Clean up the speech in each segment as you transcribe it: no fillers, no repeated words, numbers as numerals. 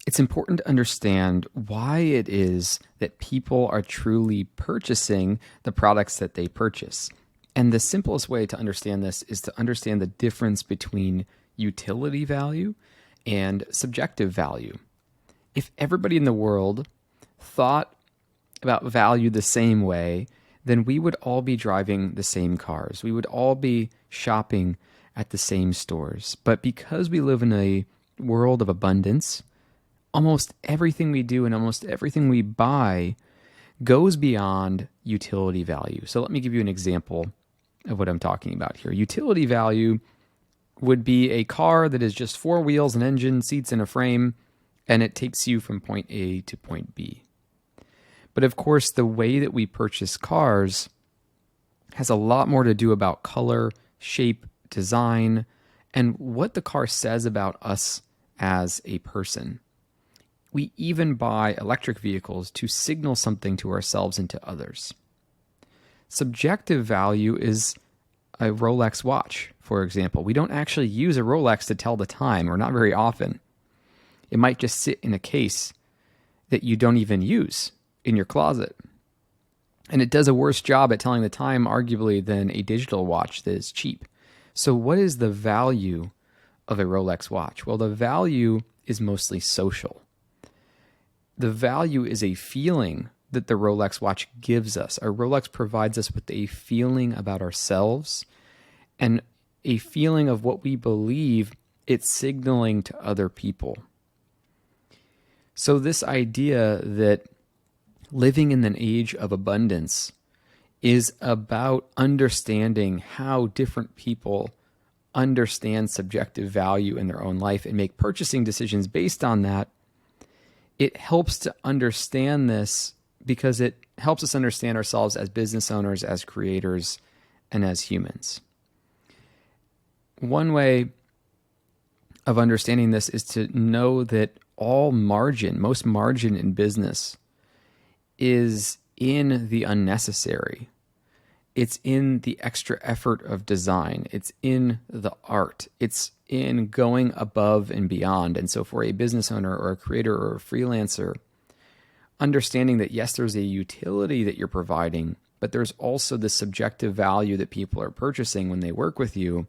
it's important to understand why it is that people are truly purchasing the products that they purchase. And the simplest way to understand this is to understand the difference between utility value and subjective value. If everybody in the world thought about value the same way, then we would all be driving the same cars. We would all be shopping at the same stores. But because we live in a world of abundance, almost everything we do and almost everything we buy goes beyond utility value. So let me give you an example of what I'm talking about here. Utility value would be a car that is just four wheels, an engine, seats, and a frame, and it takes you from point A to point B. But of course, the way that we purchase cars has a lot more to do about color, shape, design, and what the car says about us as a person. We even buy electric vehicles to signal something to ourselves and to others. Subjective value is a Rolex watch, for example. We don't actually use a Rolex to tell the time, or not very often. It might just sit in a case that you don't even use in your closet. And it does a worse job at telling the time, arguably, than a digital watch that is cheap. So what is the value of a Rolex watch? Well, the value is mostly social. The value is a feeling that the Rolex watch gives us. Our Rolex provides us with a feeling about ourselves and a feeling of what we believe it's signaling to other people. So this idea that living in an age of abundance is about understanding how different people understand subjective value in their own life and make purchasing decisions based on that. It helps to understand this because it helps us understand ourselves as business owners, as creators, and as humans. One way of understanding this is to know that most margin in business is in the unnecessary. It's in the extra effort of design. It's in the art. It's in going above and beyond. And so for a business owner or a creator or a freelancer, understanding that yes, there's a utility that you're providing, but there's also the subjective value that people are purchasing when they work with you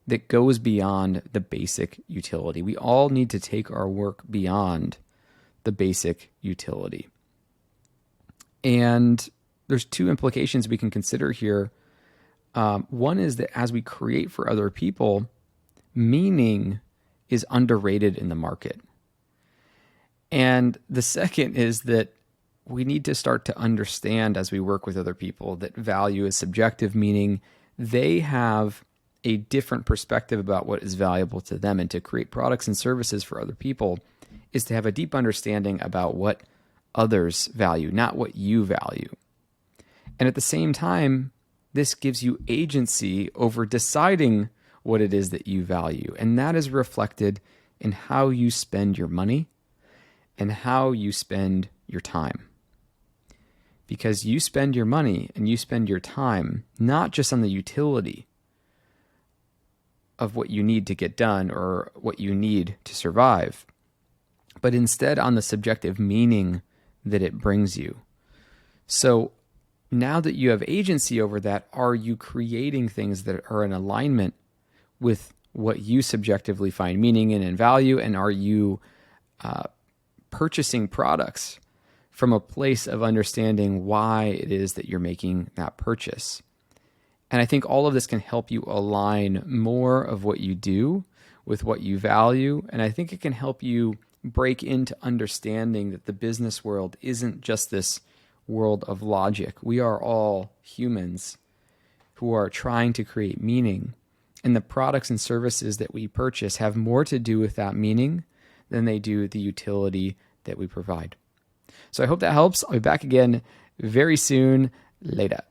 that goes beyond the basic utility. We all need to take our work beyond the basic utility. And there's two implications we can consider here. One is that as we create for other people, meaning is underrated in the market. And the second is that we need to start to understand as we work with other people that value is subjective, meaning they have a different perspective about what is valuable to them. And to create products and services for other people is to have a deep understanding about what others value, not what you value. And at the same time, this gives you agency over deciding what it is that you value. And that is reflected in how you spend your money and how you spend your time. Because you spend your money and you spend your time not just on the utility of what you need to get done or what you need to survive, but instead on the subjective meaning that it brings you. So now that you have agency over that, are you creating things that are in alignment with what you subjectively find meaning in and value? And are you purchasing products from a place of understanding why it is that you're making that purchase? And I think all of this can help you align more of what you do with what you value. And I think it can help you break into understanding that the business world isn't just this world of logic. We are all humans who are trying to create meaning. And the products and services that we purchase have more to do with that meaning than they do the utility that we provide. So I hope that helps. I'll be back again very soon. Later.